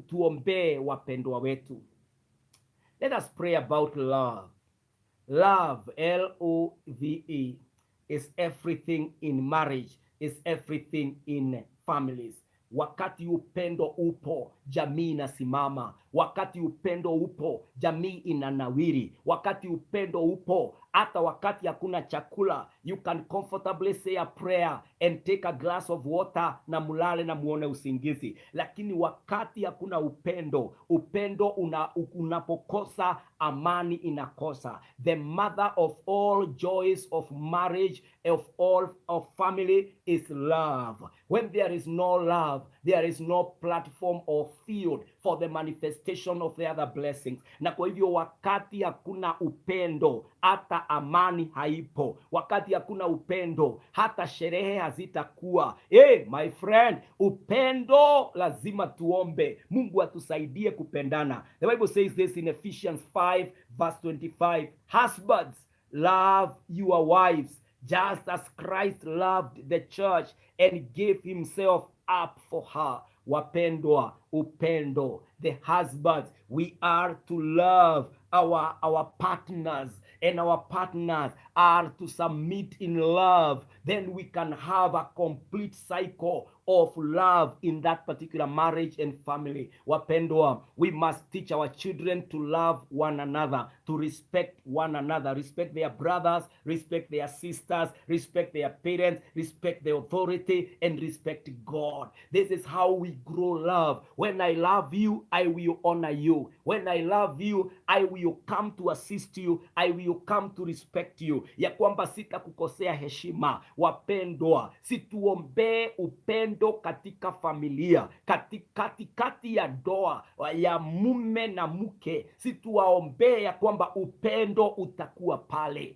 tuombe wapendwa wetu. Let us pray about love. Love, Love, is everything in marriage, is everything in families. Wakati upendo upo, jamii inasimama. Wakati upendo upo, jamii inanawiri. Wakati upendo upo, hata wakati hakuna chakula, you can comfortably say a prayer and take a glass of water na mulale na muone usingizi. Lakini wakati hakuna upendo, unapokosa, amani inakosa. The mother of all joys of marriage, of family, is love. When there is no love, there is no platform or field for the manifestation of the other blessings. Na kwa hivyo wakati hakuna upendo, hata amani haipo. Wakati hakuna upendo, hata sherehe hazitakuwa. My friend, upendo lazima tuombe. Mungu atusaidie kupendana. The Bible says this in Ephesians 5 verse 25. Husbands, love your wives, just as Christ loved the church and gave himself up for her. Wapendwa, upendo. The husbands, we are to love our partners, and our partners are to submit in love. Then we can have a complete cycle of love in that particular marriage and family. Wapendwa, we must teach our children to love one another, to respect one another, respect their brothers, respect their sisters, respect their parents, respect the authority, and respect God. This is how we grow love. When I love you, I will honor you. When I love you, I will come to assist you. I will come to respect you. Ya kwamba sitakukosea heshima. Wapendwa, situombee upendo katika familia, katikati ya doa ya mume na mke. Situwaombee ya kwamba upendo utakuwa pale.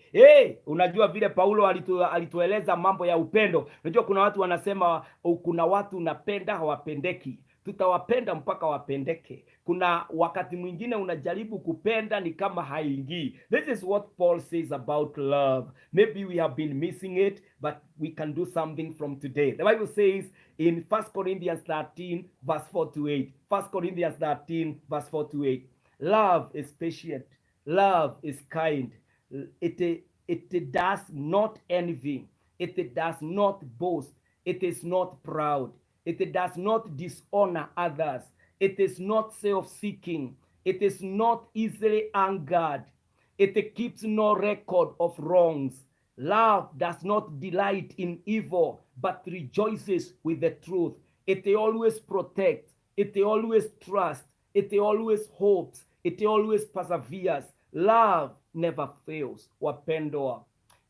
Unajua vile Paulo alitueleza mambo ya upendo. Unajua kuna watu wanasema kuna watu unapenda hawapendeki. Tutawapenda mpaka wapendeke. Kuna wakati mwingine unajaribu kupenda ni kama haingii. This is what Paul says about love. Maybe we have been missing it, but we can do something from today. The Bible says in 1 Corinthians 13 verse 4 to 8. 1 Corinthians 13 verse 4 to 8. Love is patient. Love is kind. It does not envy. It does not boast. It is not proud. It does not dishonor others. It is not self-seeking. It is not easily angered. It keeps no record of wrongs. Love does not delight in evil, but rejoices with the truth. It always protects. It always trusts. It always hopes. It always perseveres. Love never fails. Wapendwa.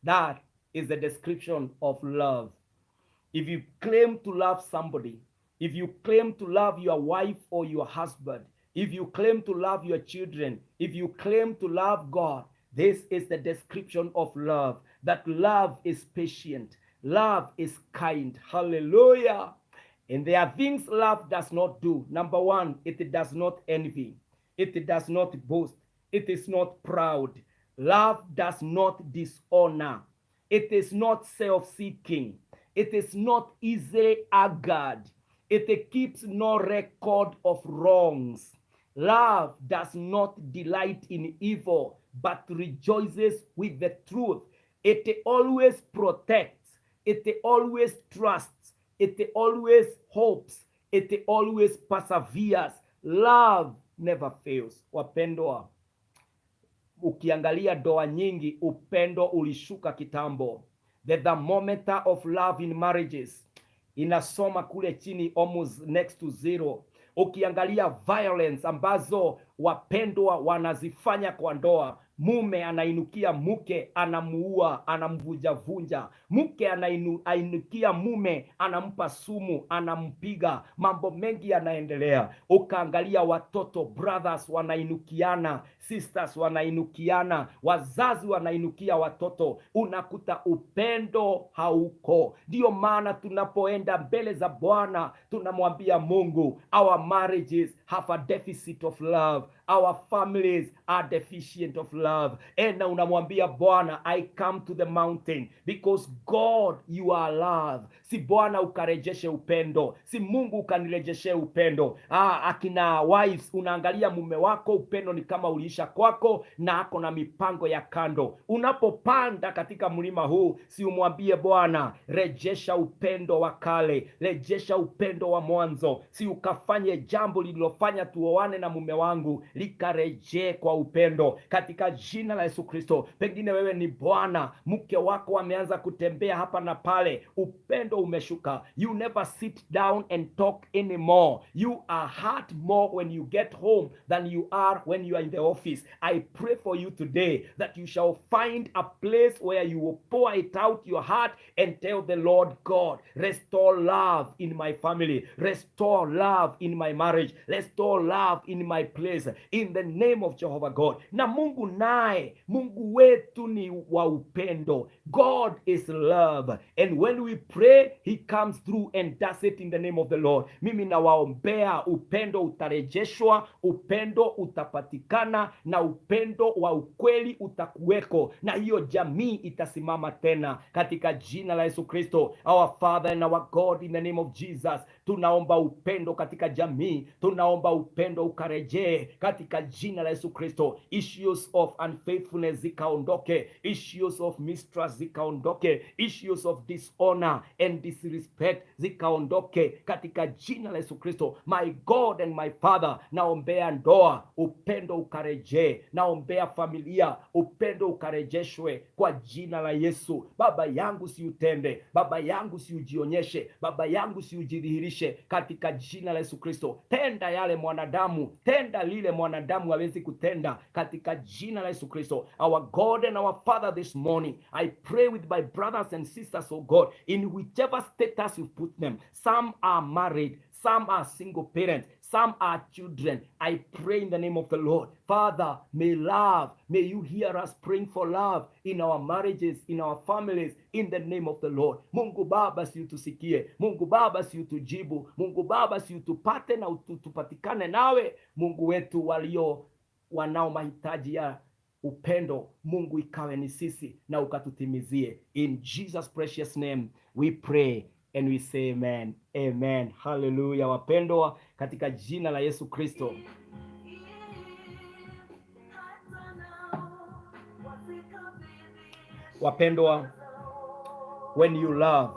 That is the description of love. If you claim to love somebody, if you claim to love your wife or your husband, if you claim to love your children, if you claim to love God, this is the description of love. That love is patient. Love is kind. Hallelujah. And there are things love does not do. Number one, it does not envy. It does not boast. It is not proud. Love does not dishonor. It is not self-seeking. It is not easily angered. It keeps no record of wrongs. Love does not delight in evil, but rejoices with the truth. It always protects. It always trusts. It always hopes. It always perseveres. Love never fails. Wapendwa, ukiangalia doa nyingi, upendo ulishuka kitambo. The thermometer of love in marriages inasoma kule chini, almost next to zero. Ukiangalia violence ambazo wapendwa wanazifanya kwa ndoa, mume anainukia mke, anamuua, anamvunjavunja. Mke anainukia mume, anampa sumu, anampiga. Mambo mengi yanaendelea. Ukaangalia watoto, brothers wanainukiana, sisters wanainukiana, wazazi wanainukia watoto. Unakuta upendo hauko. Ndio maana tunapoenda mbele za Bwana tunamwambia Mungu, our marriages have a deficit of love. Our families are deficient of love. Na unamwambia Bwana, I come to the mountain because God, you are love. Si Bwana ukarejeshe upendo, si Mungu ukanirejeshe upendo. Akina wives, unaangalia mume wako, upendo ni kama uliisha kwako na ako na mipango ya kando. Unapopanda katika mlima huu, si umwambie Bwana, rejesha upendo wa kale, rejesha upendo wa mwanzo. Si ukafanye jambo lililofanya tuoane na mume wangu likarejee kwa upendo katika jina la Yesu Kristo. Pengine wewe ni bwana, mke wako ameanza kutembea hapa na pale, upendo umeshuka. You never sit down and talk anymore. You are hurt more when you get home than you are when you are in the office. I pray for you today that you shall find a place where you will pour it out your heart and tell the Lord God, restore love in my family, restore love in my marriage, restore love in my place, in the name of Jehovah God. Na Mungu naye, Mungu wetu ni wa upendo. God is love. And when we pray, he comes through and does it in the name of the Lord. Mimi nawaombea upendo utarejeshwa, upendo utapatikana, na upendo wa ukweli utakuweko, na hiyo jamii itasimama tena katika jina la Yesu Kristo. Our Father and our God, in the name of Jesus, tunaomba upendo katika jamii, tunaomba upendo ukarejee katika jina la Yesu Kristo. Issues of unfaithfulness zikaondoke, issues of mistrust zikaondoke, issues of dishonor and disrespect zikaondoke katika jina la Yesu Kristo. My God and my Father, naombea ndoa, upendo ukarejee. Naombea familia, upendo ukarejeshwe kwa jina la Yesu. Baba yangu siutende, Baba yangu siujionyeshe, Baba yangu siujidhihirishe katika jina la Yesu Kristo. Tenda yale mwanadamu, tenda lile mwanadamu hawezi kutenda katika jina la Yesu Kristo. Our God and our Father, this morning I pray with my brothers and sisters, oh God, in whichever status you put them. Some are married, some are single parents, some are children. I pray in the name of the Lord. Father, may you hear us praying for love in our marriages, in our families, in the name of the Lord. Mungu Baba, si utusikie. Mungu Baba, si utujibu. Mungu Baba, si utupate na tupatikane nawe. Mungu wetu wanao mahitaji ya upendo, Mungu ikawe ni sisi na ukatutimizie. In Jesus precious name we pray and we say amen. Amen. Hallelujah. Wapendwa katika jina la Yesu Kristo. Wapendwa, when you love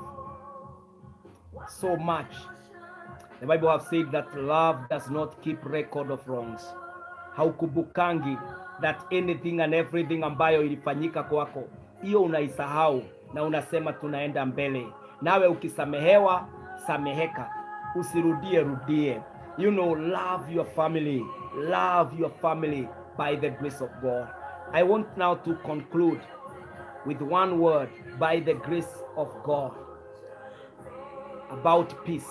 so much, the Bible have said that love does not keep record of wrongs. Haukubukangi that anything and everything ambayo ilifanyika kwako, hiyo unaisahau na unasema tunaenda mbele. Nawe ukisamehewa, sameheka. Rudie. You know, love your family. Love your family by the grace of God. I want now to conclude with one word, by the grace of God, about peace.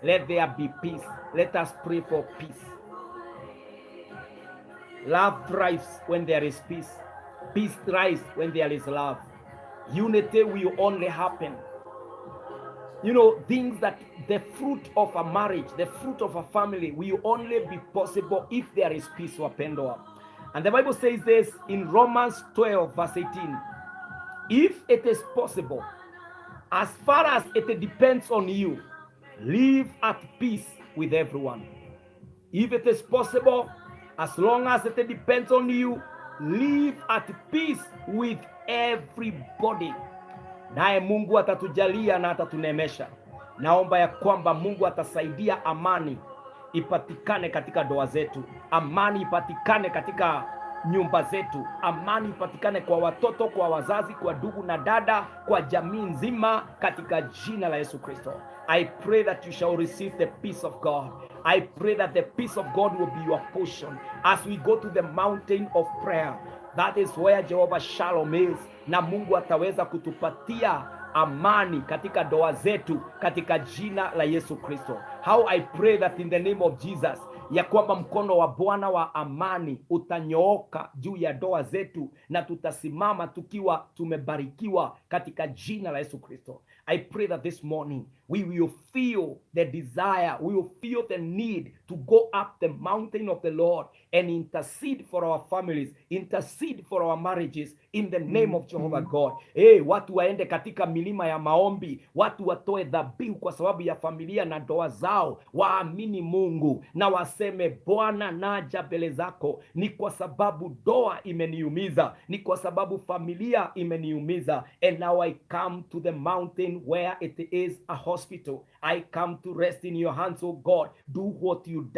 Let there be peace. Let us pray for peace. Love thrives when there is peace. Peace thrives when there is love. Unity will only happen. You know, things that the fruit of a marriage, the fruit of a family will only be possible if there is peace, wapendwa. And the Bible says this in Romans 12 verse 18. If it is possible, as far as it depends on you, live at peace with everyone. If it is possible, as long as it depends on you, live at peace with everybody. Naye Mungu atatujalia na atatunemesha. Naomba ya kwamba Mungu atasaidia amani ipatikane katika ndoa zetu, amani ipatikane katika nyumba zetu, amani ipatikane kwa watoto, kwa wazazi, kwa ndugu na dada, kwa jamii nzima katika jina la Yesu Kristo. I pray that you shall receive the peace of God. I pray that the peace of God will be your portion as we go to the mountain of prayer. That is where Jehovah Shalom is. Na Mungu ataweza kutupatia amani katika ndoa zetu katika jina la Yesu Kristo. How I pray that in the name of Jesus, ya kwamba mkono wa Bwana wa amani utanyooka juu ya ndoa zetu na tutasimama tukiwa tumebarikiwa katika jina la Yesu Kristo. I pray that this morning we will feel the desire, we will feel the need to go up the mountain of the Lord and intercede for our families, intercede for our marriages in the name of Jehovah God. Watu waende katika milima ya maombi, watu watoe dhabihu kwa sababu ya familia na ndoa zao, waamini Mungu na waseme, Bwana naja mbele zako, ni kwa sababu ndoa imeniumiza, ni kwa sababu familia imeniumiza, and now I come to the mountain where it is a hospital. I come to rest in your hands, oh God. Do what you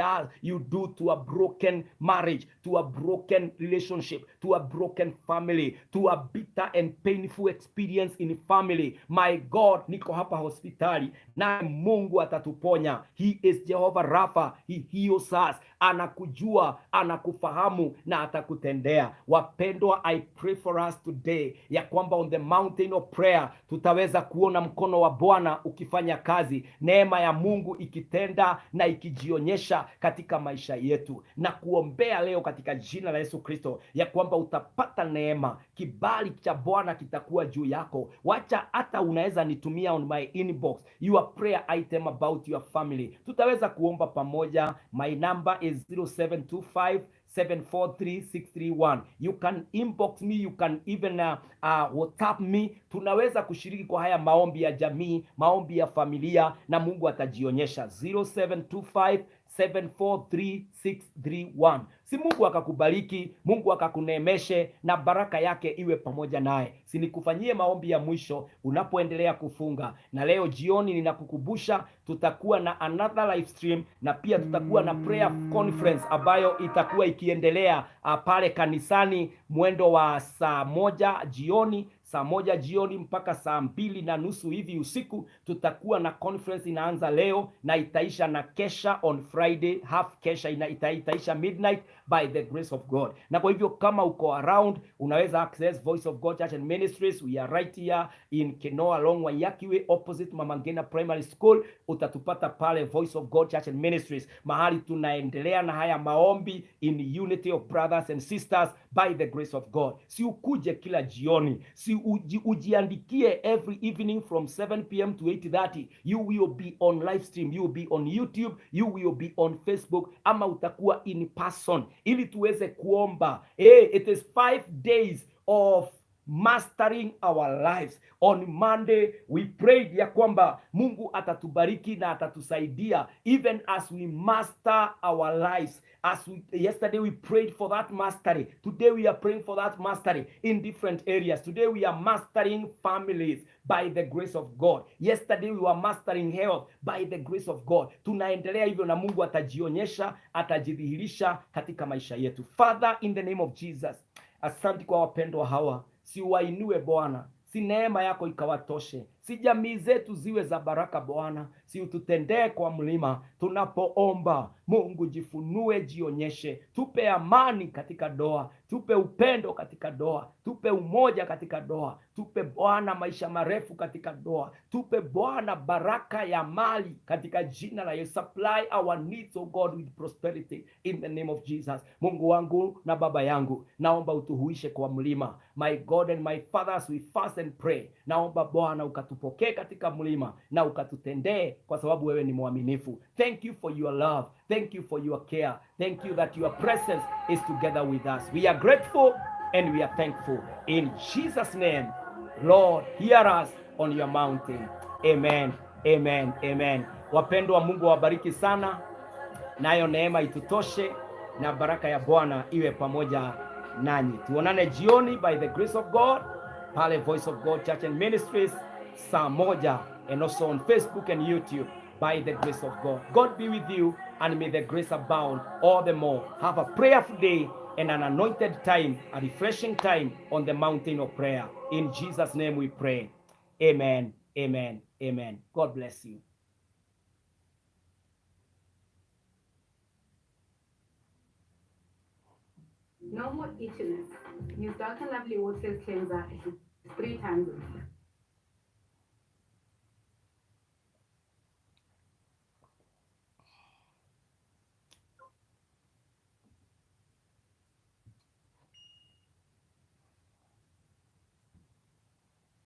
do to a broken marriage, to a broken relationship, to a broken family, to a bitter and painful experience in family. My God, niko hapa hospitali na Mungu atatuponya. He is Jehovah Rapha. He heals us. Anakujua, anakufahamu na atakutendea. Wapendwa, I pray for us today ya kwamba on the mountain of prayer tutaweza kuona mkono wa Bwana ukifanya kazi, neema ya Mungu ikitenda na ikijionyesha katika maisha yetu, na kuombea leo katika jina la Yesu Kristo ya kwamba utapata neema, kibali cha Bwana kitakuwa juu yako. Wacha hata unaweza nitumia on my inbox your prayer item about your family, tutaweza kuomba pamoja. My number is 0725743631. You can inbox me, you can even WhatsApp me. Tunaweza kushiriki kwa haya maombi ya jamii, maombi ya familia, na Mungu atajionyesha. 743-631. Si Mungu akakubariki, Mungu akakuneemeshe na baraka yake iwe pamoja naye. Si nikufanyie maombi ya mwisho unapoendelea kufunga. Na leo jioni ninakukumbusha tutakuwa na another live stream, na pia tutakuwa na prayer conference ambayo itakuwa ikiendelea pale kanisani mwendo wa saa moja jioni mpaka saa 2:30 hivi usiku. Tutakuwa na conference inaanza leo na itaisha na kesha on Friday, half kesha itaisha midnight by the grace of God. Na kwa hivyo kama uko around, unaweza access Voice of God Church and Ministries. We are right here in Kenoa along Wayakiwe opposite Mama Ngina Primary School. Utatupata pale Voice of God Church and Ministries, mahali tunaendelea na haya maombi in unity of brothers and sisters by the grace of God. Si ukuje kila jioni, si ujiandikie every evening from 7 p.m. to 8:30. You will be on live stream, you will be on YouTube, you will be on Facebook, ama utakuwa in person ili tuweze kuomba. It is 5 days of mastering our lives. On Monday we prayed ya kwamba Mungu atatubariki na atatusaidia even as we master our lives. Yesterday we prayed for that mastery. Today we are praying for that mastery in different areas. Today we are mastering families by the grace of God. Yesterday we were mastering health by the grace of God. Tunaendelea hivyo na Mungu atajionyesha, atajidhihirisha katika maisha yetu. Father, in the name of Jesus, asante kwa wapendwa hawa. Si wainue Bwana, si neema yako ikawatoshe, si jamii zetu ziwe za baraka Bwana, si ututendee kwa mlima tunapoomba. Mungu jifunue, jionyeshe, tupe amani katika doa, tupe upendo katika doa, tupe umoja katika doa, tupe Bwana maisha marefu katika doa, tupe Bwana baraka ya mali katika jina la Yesu. Supply our needs, oh God, with prosperity in the name of Jesus. Mungu wangu na baba yangu, naomba utuhuishe kwa mlima. My God and my Father, as we fast and pray, naomba Bwana ukatupokee katika mlima na ukatutendee, kwa sababu wewe ni mwaminifu. Thank you for your love. Thank you for your care. Thank you that your presence is together with us. We are grateful and we are thankful. In Jesus' name, Lord, hear us on your mountain. Amen, amen, amen. Wapendwa, Mungu wabariki sana, nayo neema itutoshe na baraka ya Bwana iwe pamoja nanyi. Tuonane jioni by the grace of God pale Voice of God Church and Ministries saa 1, and also on Facebook and YouTube by the grace of God. God be with you, and may the grace abound all the more. Have a prayerful day and an anointed time, a refreshing time on the mountain of prayer. In Jesus' name we pray. Amen, amen, amen. God bless you. No more itchiness. Use Dark and Lovely Water Cleanser at least 3 times a week.